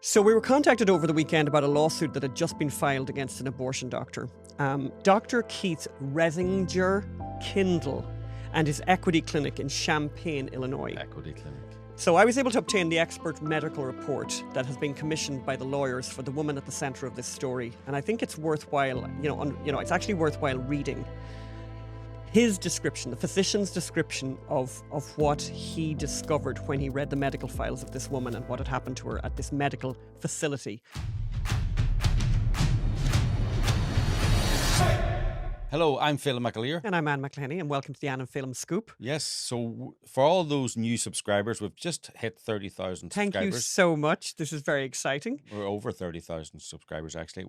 So we were contacted over the weekend about a lawsuit that had just been filed against an abortion doctor. Dr. Keith Reisinger-Kindle and his Equity Clinic in Champaign, Illinois. Equity Clinic. So I was able to obtain the expert medical report that has been commissioned by the lawyers for the woman at the centre of this story. And I think it's worthwhile, it's actually worthwhile reading his description, the physician's description of what he discovered when he read the medical files of this woman and what had happened to her at this medical facility. Hello, I'm Phelim McAleer. And I'm Anne McElhenney, and welcome to the Anne and Phelim Scoop. Yes, so for all those new subscribers, we've just hit 30,000 subscribers. Thank you so much. This is very exciting. We're over 30,000 subscribers, actually.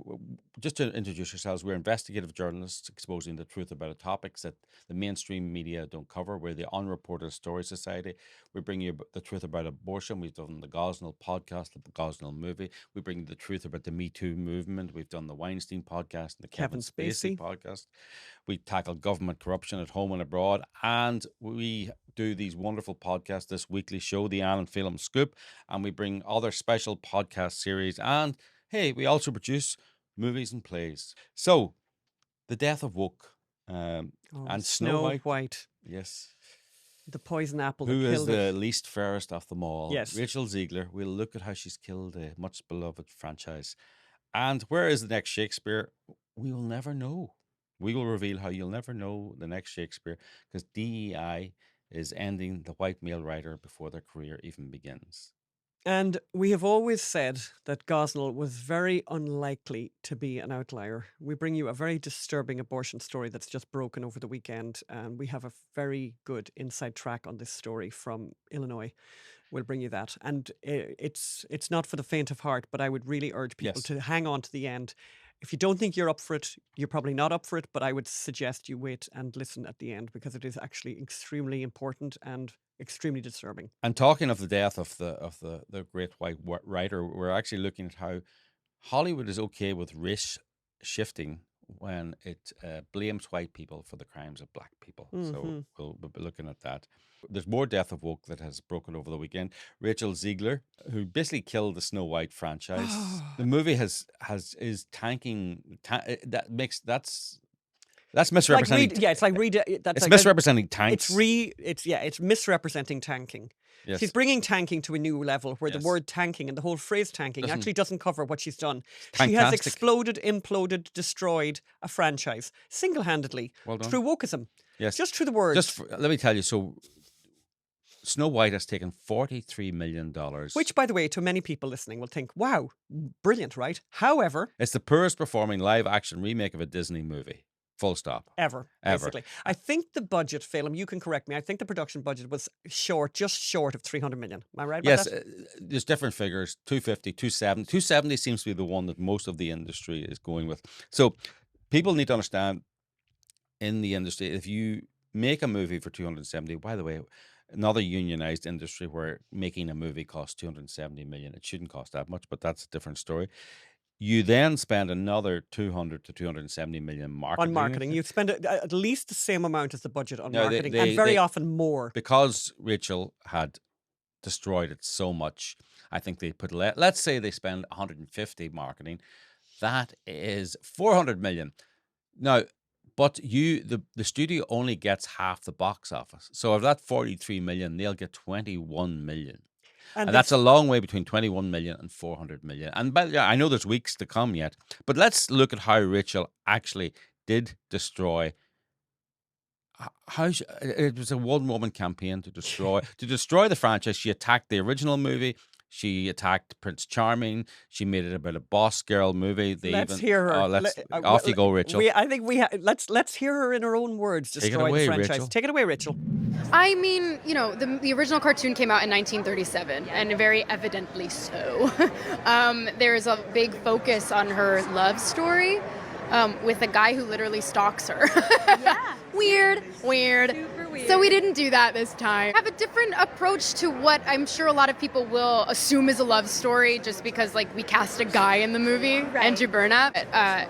Just to introduce yourselves, we're investigative journalists exposing the truth about topics that the mainstream media don't cover. We're the Unreported Story Society. We bring you the truth about abortion. We've done the Gosnell podcast, the Gosnell movie. We bring you the truth about the Me Too movement. We've done the Weinstein podcast and the Kevin Spacey podcast. We tackle government corruption at home and abroad. And we do these wonderful podcasts, this weekly show, the Anne and Phelim Scoop. And we bring other special podcast series. And hey, we also produce movies and plays. So, the death of Woke and Snow White. Yes. The poison apple. Who that is killed the her. least fairest of them all? Yes. Rachel Ziegler. We'll look at how she's killed a much beloved franchise. And where is the next Shakespeare? We will never know. We will reveal how you'll never know the next Shakespeare, because DEI is ending the white male writer before their career even begins. And we have always said that Gosnell was very unlikely to be an outlier. We bring you a very disturbing abortion story that's just broken over the weekend, and we have a very good inside track on this story from Illinois. We'll bring you that. And it's not for the faint of heart, but I would really urge people to hang on to the end. If you don't think you're up for it, you're probably not up for it, but I would suggest you wait and listen at the end, because it is actually extremely important and extremely disturbing. And talking of the death of the great white writer, we're actually looking at how Hollywood is okay with race shifting when it blames white people for the crimes of black people. So we'll be looking at that. There's more death of Woke that has broken over the weekend. Rachel Ziegler, who basically killed the Snow White franchise. The movie is tanking. That's misrepresenting. It's misrepresenting tanks. It's misrepresenting tanking. Yes. She's bringing tanking to a new level where the word tanking and the whole phrase tanking actually doesn't cover what she's done. She has exploded, imploded, destroyed a franchise single-handedly through wokeism. Yes. Just through the words. Let me tell you, so Snow White has taken $43 million. Which, by the way, to many people listening will think, wow, brilliant, right? However, it's the poorest performing live-action remake of a Disney movie. Full stop. Ever. Basically. I think the budget, Phelim, you can correct me, I think the production budget was just short of 300 million. Am I right about that? There's different figures, 250, 270. 270 seems to be the one that most of the industry is going with. So people need to understand, in the industry, if you make a movie for 270, by the way, another unionized industry where making a movie costs 270 million, it shouldn't cost that much, but that's a different story. You then spend another 200 to 270 million marketing. On marketing. You spend at least the same amount as the budget on marketing, and very often more. Because Rachel had destroyed it so much, I think they put, let's say they spend 150 marketing. That is 400 million. Now, but the studio only gets half the box office. So of that 43 million, they'll get 21 million. And that's a long way between 21 million and 400 million. And I know there's weeks to come yet, but let's look at how Rachel actually did destroy. It was a one-woman campaign to destroy the franchise. She attacked the original movie. She attacked Prince Charming. She made it about a boss girl movie. Let's hear her. Off you go, Rachel. Let's hear her in her own words. Destroy the franchise. Rachel. Take it away, Rachel. I mean, the original cartoon came out in 1937, and very evidently so. There's a big focus on her love story with a guy who literally stalks her. Yeah. Weird. Super weird. So we didn't do that this time. I have a different approach to what I'm sure a lot of people will assume is a love story just because, we cast a guy in the movie, right. Andrew Burnap.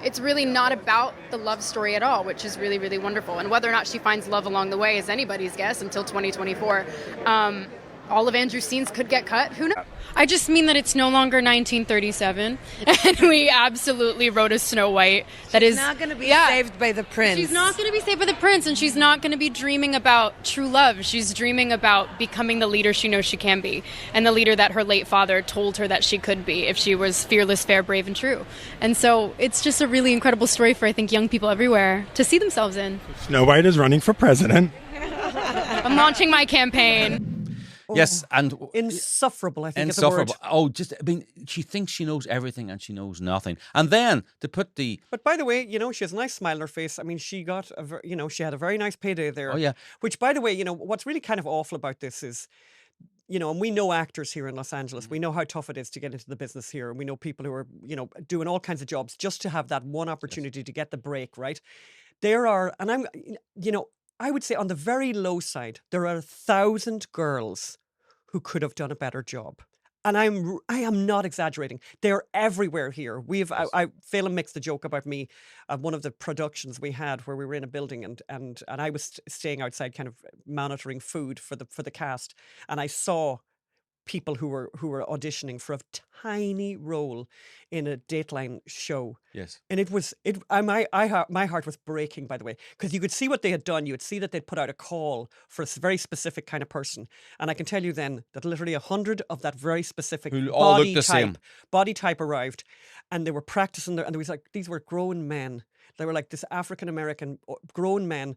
It's really not about the love story at all, which is really, really wonderful. And whether or not she finds love along the way is anybody's guess until 2024. all of Andrew's scenes could get cut. Who knows? I just mean that it's no longer 1937, and we absolutely wrote a Snow White that is not going to be saved by the prince. She's not going to be saved by the prince, and she's not going to be dreaming about true love. She's dreaming about becoming the leader she knows she can be, and the leader that her late father told her that she could be if she was fearless, fair, brave, and true. And so it's just a really incredible story for, I think, young people everywhere to see themselves in. Snow White is running for president. I'm launching my campaign. Yes, and insufferable, I think insufferable. is the word. Oh, just, I mean, she thinks she knows everything and she knows nothing. And then to put the... But by the way, you know, she has a nice smile on her face. I mean, she got, she had a very nice payday there. Oh, yeah. Which, by the way, you know, what's really kind of awful about this is, you know, and we know actors here in Los Angeles. We know how tough it is to get into the business here. And we know people who are, you know, doing all kinds of jobs just to have that one opportunity to get the break, right? There are, and I'm, you know, I would say on the very low side, there are 1,000 girls who could have done a better job. And I am not exaggerating. They're everywhere here. I Phelan makes the joke about me at one of the productions we had where we were in a building and I was staying outside kind of monitoring food for the cast, and I saw people who were auditioning for a tiny role in a Dateline show. Yes. And my heart was breaking, by the way, because you could see what they had done. You would see that they'd put out a call for a very specific kind of person. And I can tell you then that literally 100 of that very specific Who all looked the same. body type arrived, and they were practicing and there was like, these were grown men. They were like this African-American grown men.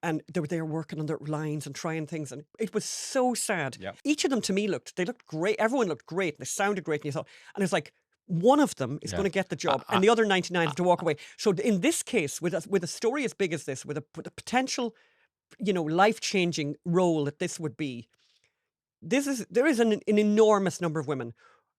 And they were there working on their lines and trying things. And it was so sad. Yep. Each of them to me looked great. Everyone looked great. They sounded great. And you thought, and it's like, one of them is going to get the job and the other 99 have to walk away. So in this case, with a story as big as this, with a potential, you know, life-changing role that this would be, there is an enormous number of women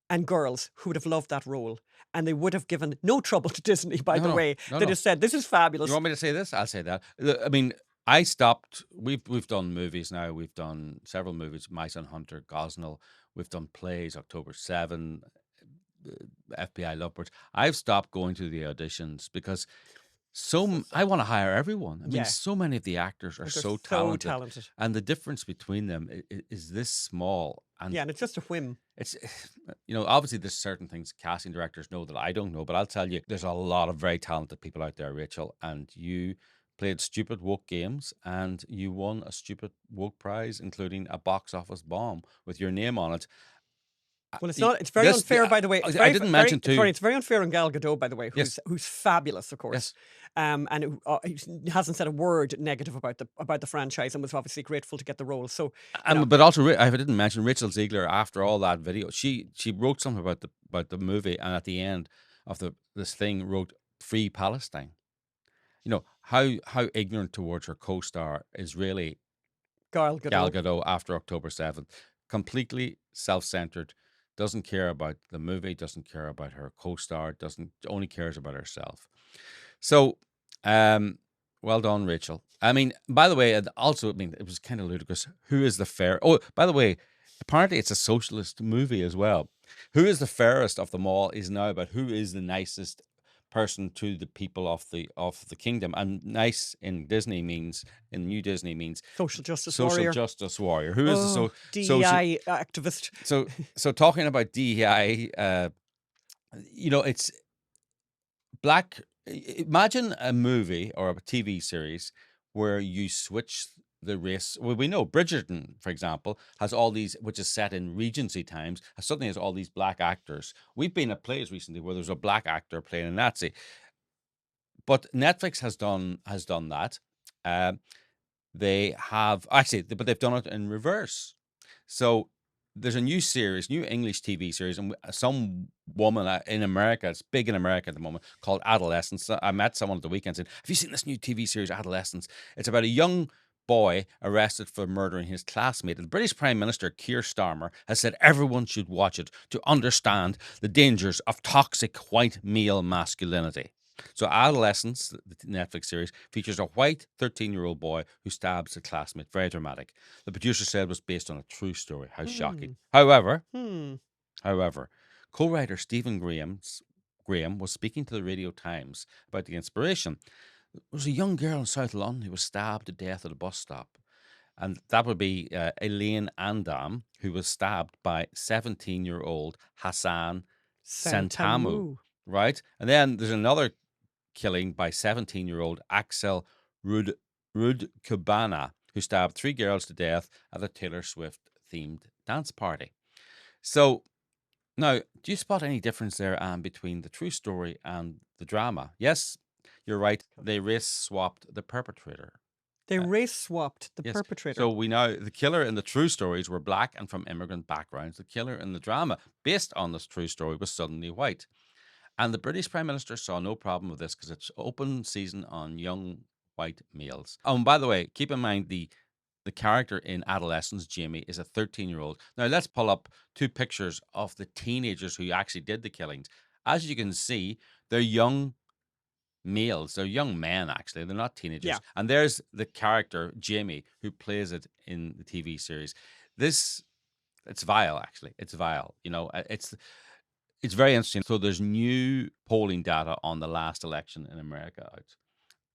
and girls who would have loved that role. And they would have given no trouble to Disney, by the way. That has said, this is fabulous. You want me to say this? I'll say that. I mean, I stopped. We've done movies now. We've done several movies. My Son Hunter, Gosnell. We've done plays. October 7, FBI Lovebirds. I've stopped going to the auditions because I want to hire everyone. I mean, so many of the actors are so talented, and the difference between them is this small. And and it's just a whim. It's, you know, obviously there's certain things casting directors know that I don't know, but I'll tell you, there's a lot of very talented people out there, Rachel, and you played stupid woke games and you won a stupid woke prize, including a box office bomb with your name on it. Well, it's not. It's very unfair, by the way. I didn't mention too. Sorry, it's very unfair on Gal Gadot, by the way, who's fabulous, of course, and who hasn't said a word negative about the franchise, and was obviously grateful to get the role. So, but also, I didn't mention Rachel Ziegler. After all that video, she wrote something about the movie, and at the end of this thing, wrote "Free Palestine." You know how ignorant towards her co-star is really Gal Gadot after October 7th. Completely self-centered, doesn't care about the movie, doesn't care about her co-star, only cares about herself. So, well done, Rachel. I mean, by the way, and also, I mean, it was kind of ludicrous. Who is the fair? Oh, by the way, apparently it's a socialist movie as well. Who is the fairest of them all is now about who is the nicest person to the people of the kingdom. And nice in New Disney means social justice warrior. Who is the DEI activist? So talking about DEI, you know, it's black. Imagine a movie or a TV series where you switch the race. Well, we know Bridgerton, for example, has all these, which is set in Regency times, suddenly has all these black actors. We've been at plays recently where there's a black actor playing a Nazi. But Netflix has done that. They have but they've done it in reverse. So there's a new English TV series, and some woman in America, it's big in America at the moment, called Adolescence. I met someone at the weekend saying, "Have you seen this new TV series, Adolescence?" It's about a young boy arrested for murdering his classmate. The British Prime Minister, Keir Starmer, has said everyone should watch it to understand the dangers of toxic white male masculinity. So Adolescence, the Netflix series, features a white 13-year-old boy who stabs a classmate. Very dramatic. The producer said it was based on a true story. How shocking. However, co-writer Stephen Graham was speaking to the Radio Times about the inspiration. There was a young girl in South London who was stabbed to death at a bus stop. And that would be Elaine Andam, who was stabbed by 17-year-old Hassan Santamu, Santamu. right? And then there's another killing by 17-year-old Axel Rudkubana, who stabbed 3 girls to death at a Taylor Swift-themed dance party. So now, do you spot any difference there, Anne, between the true story and the drama? Yes, you're right. They race swapped the perpetrator. They race swapped the Yes. perpetrator. So we know the killer in the true stories were black and from immigrant backgrounds. The killer in the drama, based on this true story, was suddenly white. And the British Prime Minister saw no problem with this because it's open season on young white males. Oh, and by the way, keep in mind the character in Adolescence, Jamie, is a 13-year-old. Now, let's pull up 2 pictures of the teenagers who actually did the killings. As you can see, they're young males. They're young men, actually. They're not teenagers. Yeah. And there's the character, Jamie, who plays it in the TV series. It's vile, actually. It's vile. You know, it's very interesting. So there's new polling data on the last election in America out.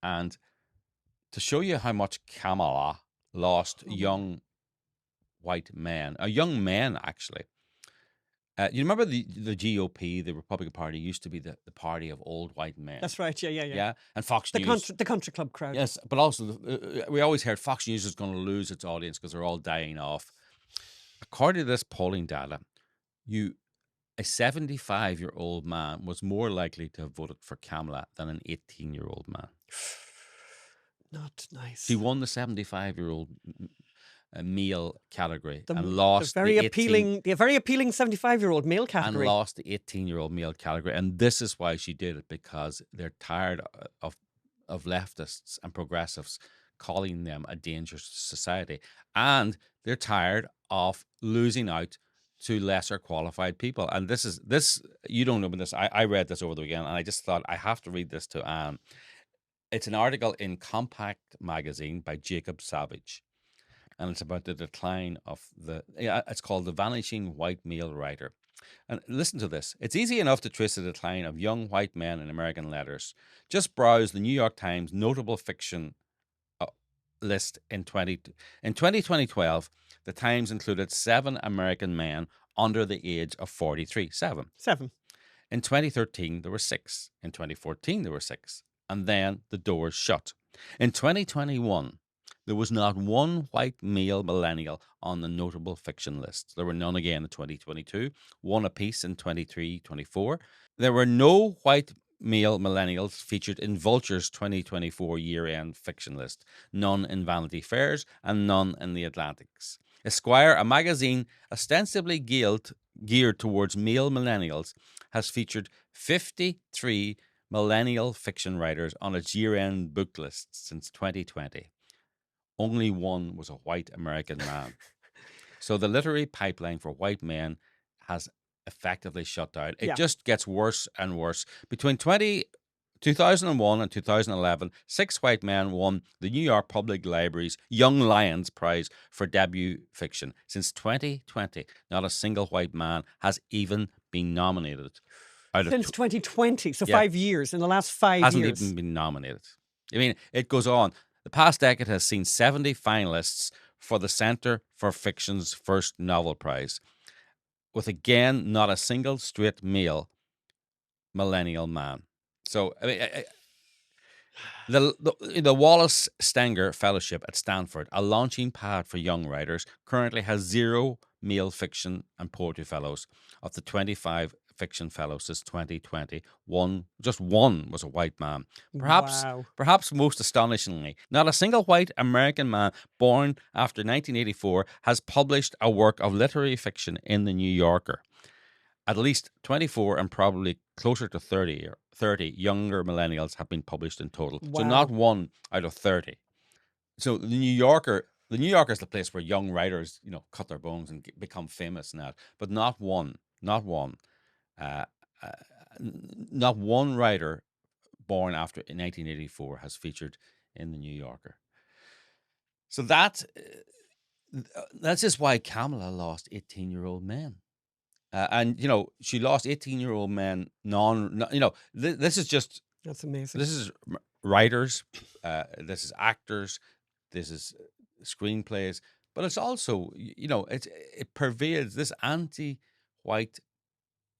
And to show you how much Kamala lost young white men, young men, actually. You remember the GOP, the Republican Party, used to be the party of old white men. That's right. Yeah. Yeah, and Fox The News. the country club crowd. Yes, but also we always heard Fox News is going to lose its audience because they're all dying off. According to this polling data, a 75-year-old man was more likely to have voted for Kamala than an 18-year-old man. Not nice. She won the 75-year-old male category and the lost very the appealing 75-year-old male and category. lost the 18-year-old male category. And this is why she did it, because they're tired of leftists and progressives calling them a dangerous society. And they're tired of losing out to lesser qualified people. And this you don't know about this. I read this over the weekend and I just thought I have to read this to Anne. It's an article in Compact magazine by Jacob Savage. And it's about the decline of it's called The Vanishing White Male Writer. And listen to this. It's easy enough to trace the decline of young white men in American letters. Just browse the New York Times notable fiction list in 2012. The Times included 7 American men under the age of 43. 7. In 2013, there were 6. In 2014, there were 6. And then the doors shut. In 2021, there was not one white male millennial on the notable fiction list. There were none again in 2022, 1 apiece in 23-24. There were no white male millennials featured in Vulture's 2024 year-end fiction list, none in Vanity Fair's, and none in the Atlantic's. Esquire, a magazine ostensibly geared towards male millennials, has featured 53 millennial fiction writers on its year-end book list since 2020. Only one was a white American man. So the literary pipeline for white men has effectively shut down. It just gets worse and worse. Between 2001 and 2011, 6 white men won the New York Public Library's Young Lions Prize for debut fiction. Since 2020, not a single white man has even been nominated. Since 2020, so 5 years, in the last 5 years. Hasn't even been nominated. I mean, it goes on. The past decade has seen 70 finalists for the Center for Fiction's first novel prize, with again not a single straight male millennial man. So, I mean, the Wallace Stenger Fellowship at Stanford, a launching pad for young writers, currently has 0 male fiction and poetry fellows. Of the 25 fiction fellows since 2020, just one was a white man. Perhaps most astonishingly, not a single white American man born after 1984 has published a work of literary fiction in the New Yorker. At least 24 and probably closer to 30 younger millennials have been published in total. Wow. So not 1 out of 30. So the New Yorker is the place where young writers, cut their bones and become famous now. But not one. Not one writer born after 1984 has featured in the New Yorker. So that's just why Kamala lost 18-year-old men. And she lost 18-year-old men. This is just. That's amazing. This is writers. This is actors. This is screenplays, but it's also, it pervades this anti-white,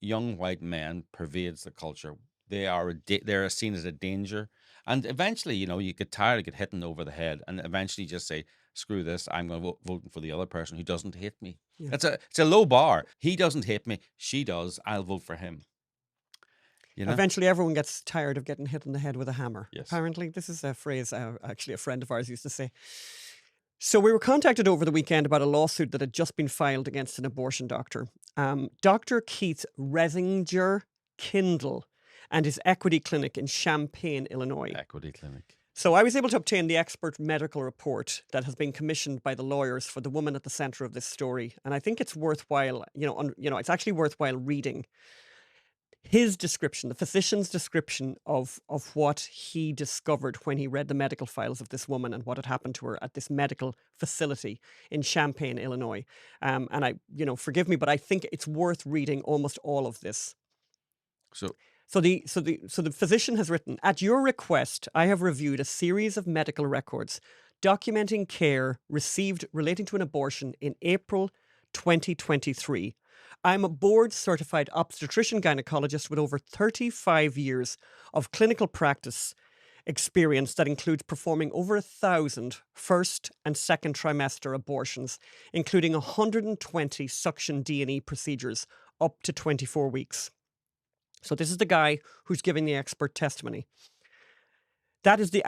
young white men pervades the culture. They're seen as a danger, and eventually, you get tired of get hitting over the head, and eventually just say, "Screw this! I'm going to vote for the other person who doesn't hate me." Yeah. It's a low bar. He doesn't hate me. She does. I'll vote for him. Eventually, everyone gets tired of getting hit in the head with a hammer. Yes. Apparently, this is a phrase actually a friend of ours used to say. So we were contacted over the weekend about a lawsuit that had just been filed against an abortion doctor. Dr. Keith Reisinger-Kindle and his Equity Clinic in Champaign, Illinois. Equity Clinic. So I was able to obtain the expert medical report that has been commissioned by the lawyers for the woman at the centre of this story. And I think it's worthwhile, it's actually worthwhile reading his description, the physician's description of what he discovered when he read the medical files of this woman and what had happened to her at this medical facility in Champaign, Illinois. And I, forgive me, but I think it's worth reading almost all of this. So the physician has written, "At your request, I have reviewed a series of medical records documenting care received relating to an abortion in April 2023. I'm a board-certified obstetrician gynecologist with over 35 years of clinical practice experience that includes performing over 1,000 first and second trimester abortions, including 120 suction D&E procedures up to 24 weeks. So this is the guy who's giving the expert testimony. That is the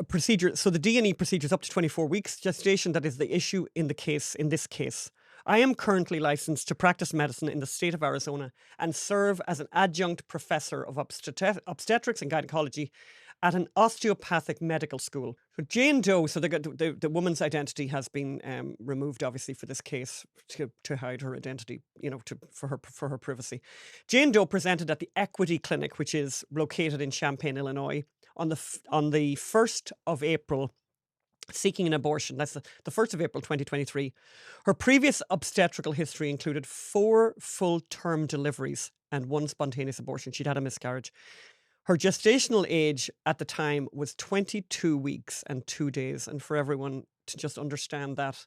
procedure. So the D&E procedure is up to 24 weeks gestation. That is the issue in this case. I am currently licensed to practice medicine in the state of Arizona and serve as an adjunct professor of obstetrics and gynecology at an osteopathic medical school." So Jane Doe, so the woman's identity has been removed, obviously, for this case to hide her identity, for her privacy. Jane Doe presented at the Equity Clinic, which is located in Champaign, Illinois, on the 1st of April, seeking an abortion. That's the 1st of April 2023. Her previous obstetrical history included 4 full-term deliveries and 1 spontaneous abortion. She'd had a miscarriage. Her gestational age at the time was 22 weeks and 2 days. And for everyone to just understand that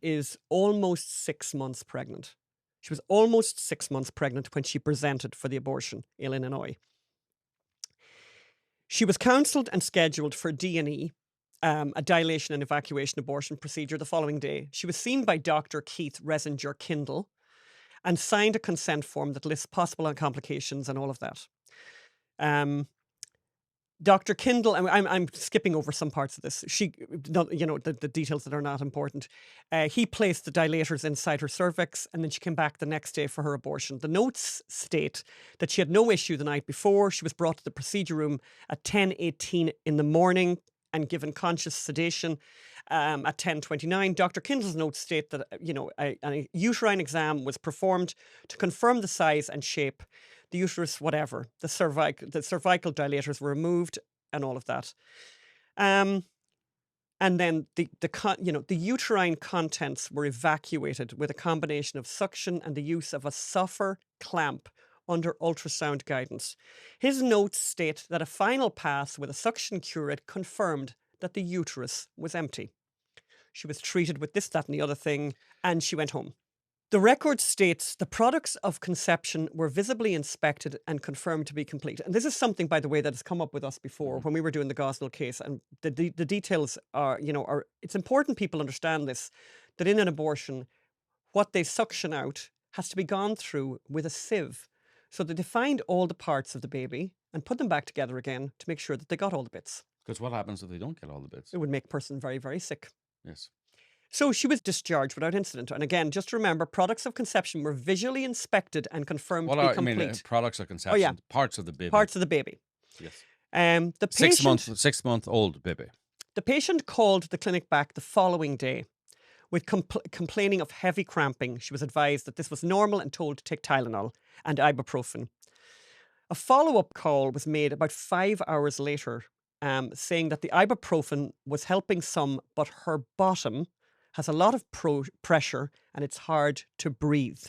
is almost 6 months pregnant. She was almost 6 months pregnant when she presented for the abortion in Illinois. She was counselled and scheduled for D&E, a dilation and evacuation abortion procedure, the following day. She was seen by Dr. Keith Reisinger-Kindle and signed a consent form that lists possible complications and all of that. Dr. Kindle, I'm skipping over some parts of this. The details that are not important. He placed the dilators inside her cervix, and then she came back the next day for her abortion. The notes state that she had no issue the night before. She was brought to the procedure room at 10:18 in the morning and given conscious sedation at 10:29. Dr. Kindle's notes state that a uterine exam was performed to confirm the size and shape. The uterus, whatever, the cervical dilators were removed, and all of that. And then the uterine contents were evacuated with a combination of suction and the use of a suffer clamp under ultrasound guidance. His notes state that a final pass with a suction curette confirmed that the uterus was empty. She was treated with this, that, and the other thing, and she went home. The record states the products of conception were visibly inspected and confirmed to be complete. And this is something, by the way, that has come up with us before when we were doing the Gosnell case. And the details are, it's important people understand this, that in an abortion, what they suction out has to be gone through with a sieve. So that they find all the parts of the baby and put them back together again to make sure that they got all the bits. Because what happens if they don't get all the bits? It would make a person very, very sick. Yes. So she was discharged without incident. And again, just remember, products of conception were visually inspected and confirmed to be complete. Products of conception, parts of the baby. Parts of the baby. Yes. The patient, 6-month-old baby. The patient called the clinic back the following day with complaining of heavy cramping. She was advised that this was normal and told to take Tylenol and ibuprofen. A follow-up call was made about 5 hours later, saying that the ibuprofen was helping some, but her bottom has a lot of pressure and it's hard to breathe.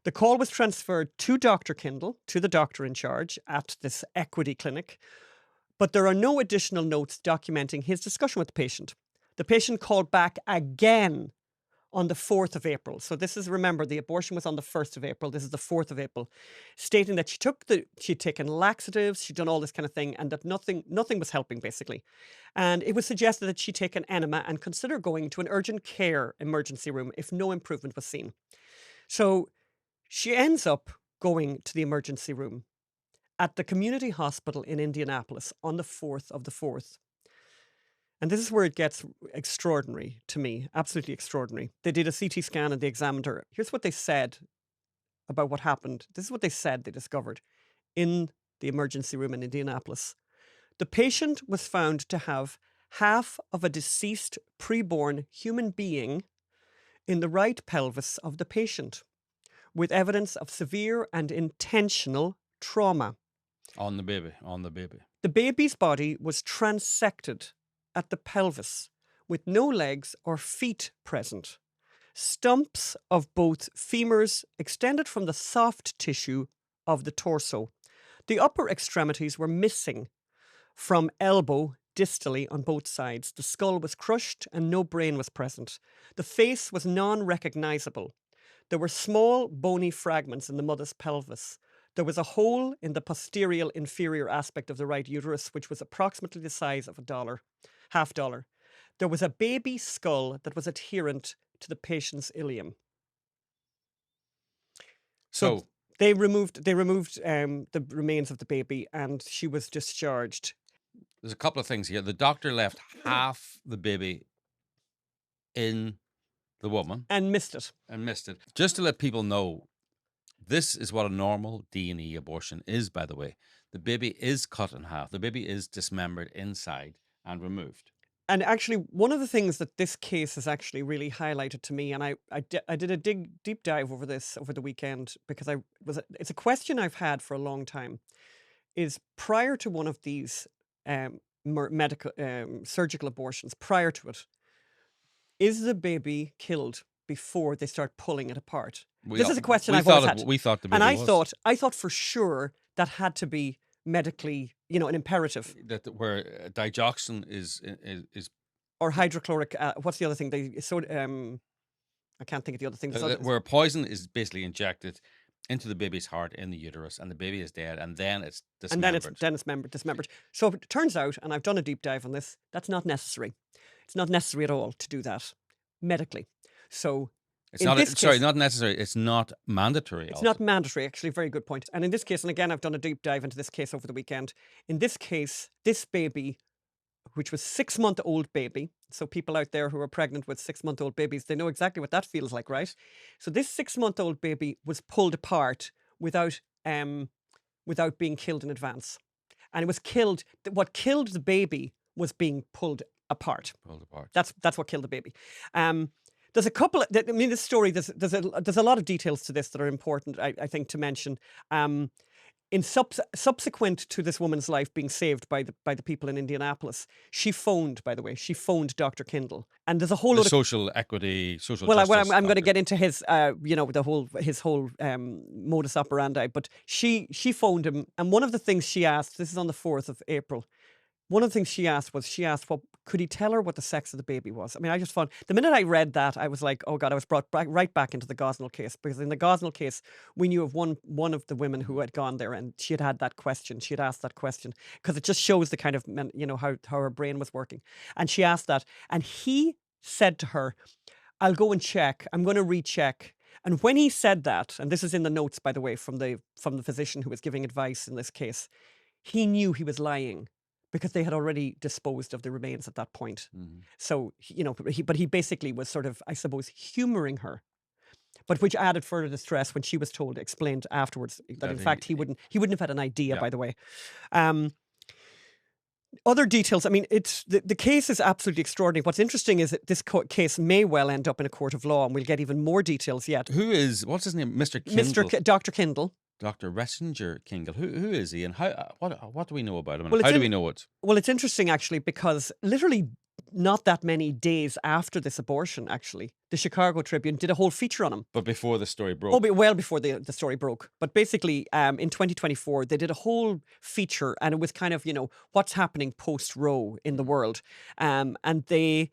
The call was transferred to Dr. Kindle, to the doctor in charge at this Equity Clinic, but there are no additional notes documenting his discussion with the patient. The patient called back again on the 4th of April. So this is, remember, the abortion was on the 1st of April. This is the 4th of April, stating that she'd taken laxatives, she'd done all this kind of thing, and that nothing was helping, basically. And it was suggested that she'd take an enema and consider going to an urgent care emergency room if no improvement was seen. So she ends up going to the emergency room at the community hospital in Indianapolis on the 4th of the 4th. And this is where it gets extraordinary to me, absolutely extraordinary. They did a CT scan and they examined her. Here's what they said about what happened. This is what they said they discovered in the emergency room in Indianapolis. The patient was found to have half of a deceased preborn human being in the right pelvis of the patient, with evidence of severe and intentional trauma. On the baby, on the baby. The baby's body was transected at the pelvis with no legs or feet present. Stumps of both femurs extended from the soft tissue of the torso. The upper extremities were missing from elbow distally on both sides. The skull was crushed and no brain was present. The face was non-recognizable. There were small bony fragments in the mother's pelvis. There was a hole in the posterior inferior aspect of the right uterus, which was approximately the size of $1. There was a baby skull that was adherent to the patient's ilium. So they removed the remains of the baby, and she was discharged. there's a couple of things here. The doctor left half the baby in the woman And missed it. and missed it. Just to let people know, this is what a normal D&E abortion is, by the way. The baby is cut in half. The baby is dismembered inside and removed. And actually, one of the things that this case has actually really highlighted to me, and I did a deep dive over this over the weekend, because it's a question I've had for a long time, is prior to one of these medical surgical abortions, prior to it, is the baby killed before they start pulling it apart? This is a question I've always had. We thought the baby And was. I thought for sure that had to be medically, an imperative. That where digoxin is Or hydrochloric, what's the other thing? I can't think of the other thing. where poison is basically injected into the baby's heart in the uterus, and the baby is dead, and then it's dismembered. And then it's dismembered. So it turns out, and I've done a deep dive on this, that's not necessary. It's not necessary at all to do that medically. So It's in not this sorry, case- not necessary. It's not mandatory. It's also. not mandatory, actually. Very good point. And in this case, and again, I've done a deep dive into this case over the weekend. In this case, this baby, which was 6-month-old baby. So people out there who are pregnant with 6-month-old babies, they know exactly what that feels like, right? So this 6-month-old baby was pulled apart without being killed in advance. And it was killed. What killed the baby was being pulled apart. Pulled apart. That's what killed the baby. There's a couple. This story. There's a lot of details to this that are important, I think, to mention. Subsequent to this woman's life being saved by the people in Indianapolis, she phoned. By the way, she phoned Dr. Kindle, and there's a whole lot of social equity, social. well, justice I'm going to doctor. get into his, his whole modus operandi. But she phoned him, and one of the things she asked. This is on the 4th of April. One of the things she asked, what could he tell her what the sex of the baby was? I mean, I just found the minute I read that, I was like, oh God, I was brought right back into the Gosnell case, because in the Gosnell case, we knew of one of the women who had gone there, and she had that question. She had asked that question because it just shows the kind of, how her brain was working. And she asked that, and he said to her, I'll go and check. I'm going to recheck. And when he said that, and this is in the notes, by the way, from the physician who was giving advice in this case, he knew he was lying, because they had already disposed of the remains at that point. Mhm. So, but he basically was sort of, I suppose, humouring her, but which added further distress when she was explained afterwards that in fact he wouldn't have had an idea, Yeah. by the way. Other details, I mean, it's the case is absolutely extraordinary. What's interesting is that this case may well end up in a court of law, and we'll get even more details yet. What's his name? Mr. Kindle. Dr. Kindle. Dr. Reisinger-Kindle. Who is he, and how? What do we know about him? And Well, how do we know it? Well, it's interesting, actually, because literally not that many days after this abortion, actually, the Chicago Tribune did a whole feature on him. But before the story broke. Well before the story broke. But basically, in 2024, they did a whole feature, and it was kind of, what's happening post-Roe in the world. And they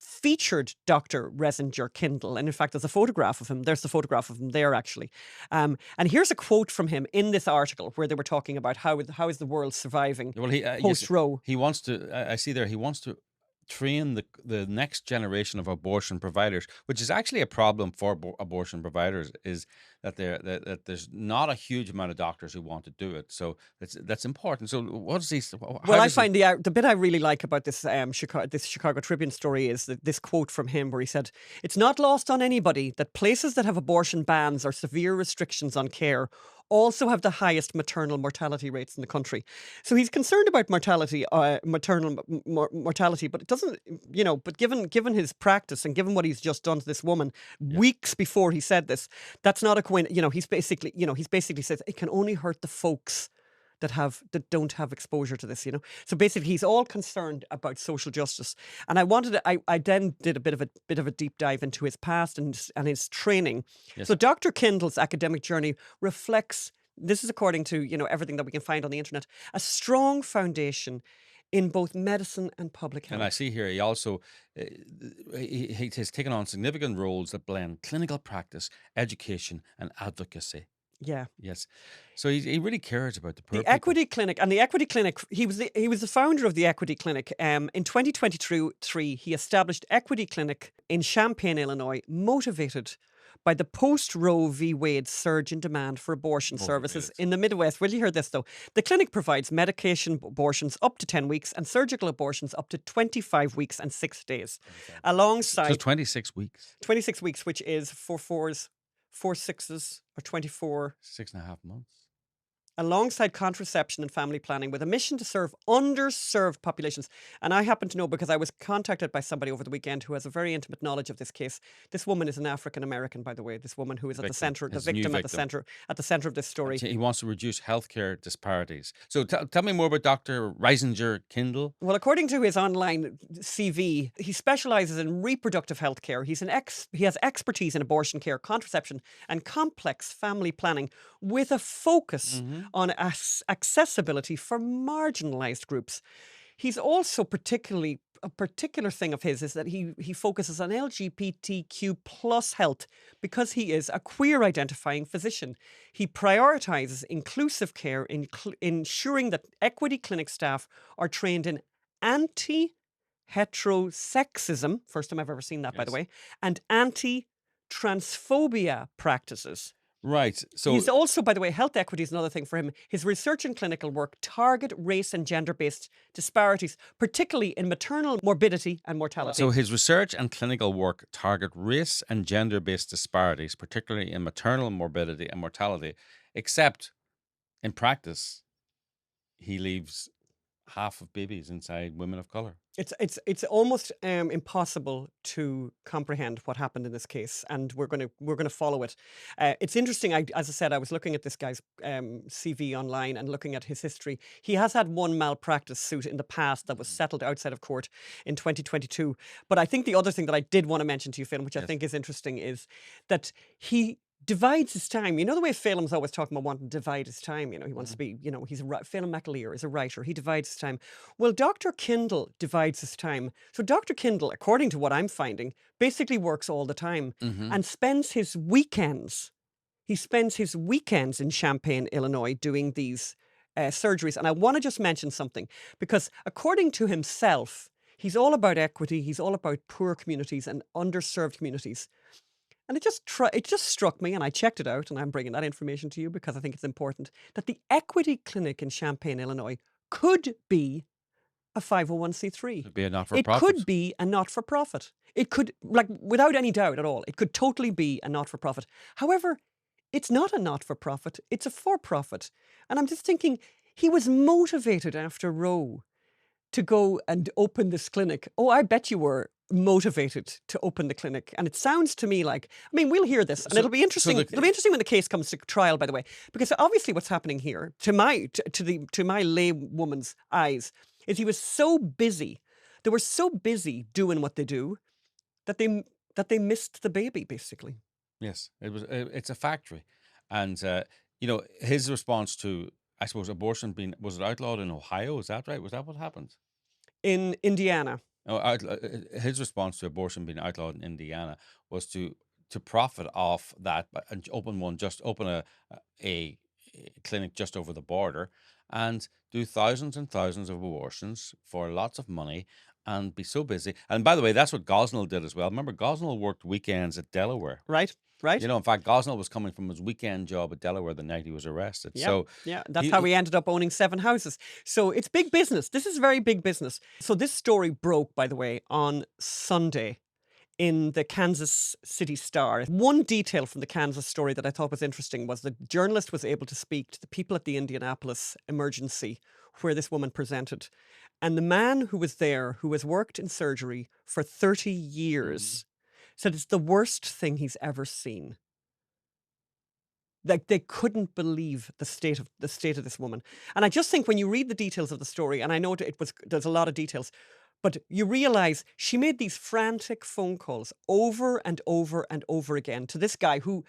featured Dr. Reisinger-Kindle. And in fact, there's a photograph of him. There's the photograph of him there, actually. And here's a quote from him in this article where they were talking about how is the world surviving Well, he yes, post-Roe. he wants to. I see there. He wants to train the next generation of abortion providers, which is actually a problem for abortion providers, is that that there's not a huge amount of doctors who want to do it. So that's important. So what is he? Well, I find the bit I really like about this Chicago Tribune story is that this quote from him where he said, "It's not lost on anybody that places that have abortion bans or severe restrictions on care also have the highest maternal mortality rates in the country." So he's concerned about maternal mortality, but it doesn't, but given his practice and given what he's just done to this woman weeks before he said this, that's not a coincidence. He's basically says it can only hurt the folks that don't have exposure to this, So basically, he's all concerned about social justice. And I then did a bit of a deep dive into his past and his training. Yes. So Dr. Kindle's academic journey reflects, this is according to, everything that we can find on the internet, a strong foundation in both medicine and public health. And I see here he also he has taken on significant roles that blend clinical practice, education, and advocacy. Yeah. Yes. So he really cares about the poor The people. Equity Clinic, and the Equity Clinic, he was the founder of the Equity Clinic. In 2023, he established Equity Clinic in Champaign, Illinois, motivated by the post-Roe v. Wade surge in demand for abortion services in the Midwest. Will you hear this, though? The clinic provides medication abortions up to 10 weeks and surgical abortions up to 25 weeks and 6 days. Alongside... So 26 weeks. 26 weeks, which is 4 4s, 4 6s, or 24... 6.5 months. Alongside contraception and family planning with a mission to serve underserved populations. And I happen to know, because I was contacted by somebody over the weekend who has a very intimate knowledge of this case. This woman is an African-American, by the way. This woman who is at the centre, the victim at the centre of this story. He wants to reduce healthcare disparities. So tell me more about Dr. Reisinger-Kindle. Well, according to his online CV, he specialises in reproductive health care. He has expertise in abortion care, contraception and complex family planning with a focus on accessibility for marginalised groups. He's also a particular thing of his is that he focuses on LGBTQ plus health because he is a queer identifying physician. He prioritises inclusive care, ensuring that Equity Clinic staff are trained in anti-heterosexism, first time I've ever seen that, by the way, and anti-transphobia practices. Right. So he's also, by the way, health equity is another thing for him. His research and clinical work target race and gender-based disparities, particularly in maternal morbidity and mortality. So his research and clinical work target race and gender-based disparities, particularly in maternal morbidity and mortality, except in practice, he leaves half of babies inside women of colour. It's almost impossible to comprehend what happened in this case, and we're going to follow it. It's interesting. As I said, I was looking at this guy's CV online and looking at his history. He has had one malpractice suit in the past that was settled outside of court in 2022. But I think the other thing that I did want to mention to you, Phil, which I think is interesting, is that he divides his time. You know the way Phelim's always talking about wanting to divide his time. He wants to be, he's Phelim McAleer is a writer. He divides his time. Well, Dr. Kindle divides his time. So Dr. Kindle, according to what I'm finding, basically works all the time and spends his weekends. He spends his weekends in Champaign, Illinois, doing these surgeries. And I want to just mention something, because according to himself, he's all about equity. He's all about poor communities and underserved communities. And it just struck me, and I checked it out, and I'm bringing that information to you because I think it's important, that the Equity Clinic in Champaign, Illinois, could be a 501c3. Could be a not-for-profit. It could be a not-for-profit. It could, without any doubt at all, it could totally be a not-for-profit. However, it's not a not-for-profit, it's a for-profit. And I'm just thinking, he was motivated after Roe to go and open this clinic. Oh, I bet you were motivated to open the clinic. And it sounds to me like, we'll hear this, and it'll be interesting. It'll be interesting when the case comes to trial, by the way, because obviously what's happening here, to my laywoman's eyes, is he was so busy. They were so busy doing what they do that they missed the baby, basically. Yes, it's a factory, and his response to, I suppose, abortion was it outlawed in Ohio? Is that right? Was that what happened? In Indiana. His response to abortion being outlawed in Indiana was to profit off that and open a clinic just over the border and do thousands and thousands of abortions for lots of money and be so busy. And by the way, that's what Gosnell did as well. Remember, Gosnell worked weekends at Delaware. Right, right. In fact, Gosnell was coming from his weekend job at Delaware the night he was arrested. Yeah, So yeah, that's he, how we ended up owning 7 houses. So it's big business. This is very big business. So this story broke, by the way, on Sunday in the Kansas City Star. One detail from the Kansas story that I thought was interesting was the journalist was able to speak to the people at the Indianapolis emergency where this woman presented. And the man who was there, who has worked in surgery for 30 years, said it's the worst thing he's ever seen. Like, they couldn't believe the state of this woman. And I just think when you read the details of the story, and I know there's a lot of details, but you realize she made these frantic phone calls over and over and over again to this guy who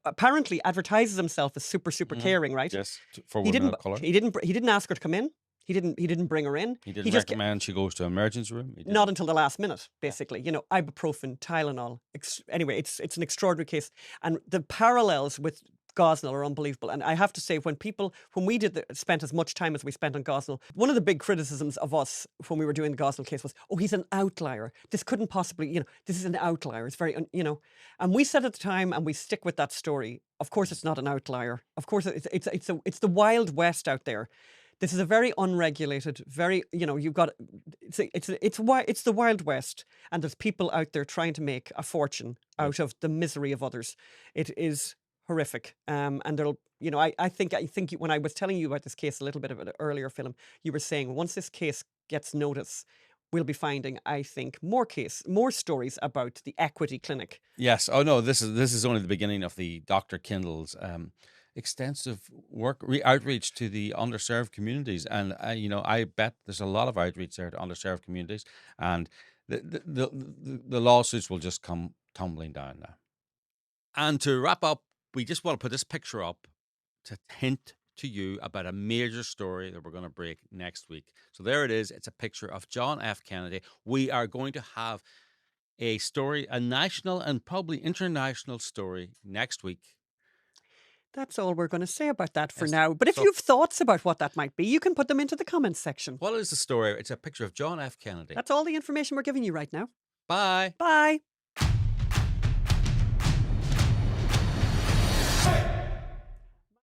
apparently advertises himself as super caring, right? yes, for He women didn't of color. he didn't ask her to come in. He didn't bring her in. He didn't just recommend she goes to an emergency room. He not didn't. until the last minute, basically. Ibuprofen, Tylenol. Anyway, it's an extraordinary case, and the parallels with Gosnell are unbelievable. And I have to say, when we spent as much time as we spent on Gosnell, one of the big criticisms of us when we were doing the Gosnell case was, oh, he's an outlier. This couldn't possibly, this is an outlier. It's very, and we said at the time, and we stick with that story. Of course, it's not an outlier. Of course, it's the Wild West out there. This is a very unregulated, very, you've got, it's the Wild West, and there's people out there trying to make a fortune out of the misery of others. It is horrific. And there'll, I think when I was telling you about this case a little bit of an earlier film, you were saying once this case gets notice, we'll be finding, I think, more stories about the Equity Clinic. Yes. Oh no, this is only the beginning of the Dr. Kindle's extensive work, outreach to the underserved communities, and I bet there's a lot of outreach there to underserved communities, and the lawsuits will just come tumbling down now. And to wrap up, we just want to put this picture up to hint to you about a major story that we're going to break next week. So there it is. It's a picture of John F. Kennedy. We are going to have a story, a national and probably international story next week. That's all we're going to say about that for Yes. now. But if So- you've thoughts about what that might be, you can put them into the comments section. What is the story? It's a picture of John F. Kennedy. That's all the information we're giving you right now. Bye. Bye.